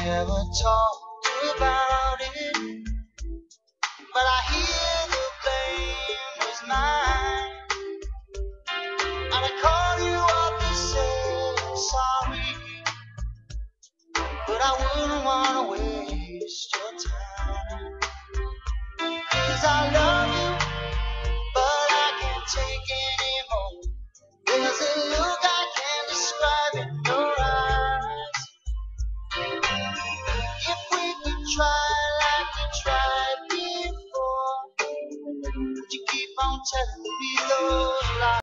Never talked about it, but I hear the blame was mine. And I call you up to say sorry, but I wouldn't want to waste your time. 'Cause I love you, but I can't take anymore. There's a look I can't describe in your eyes. If we could try like we tried before, would you keep on telling me those lies?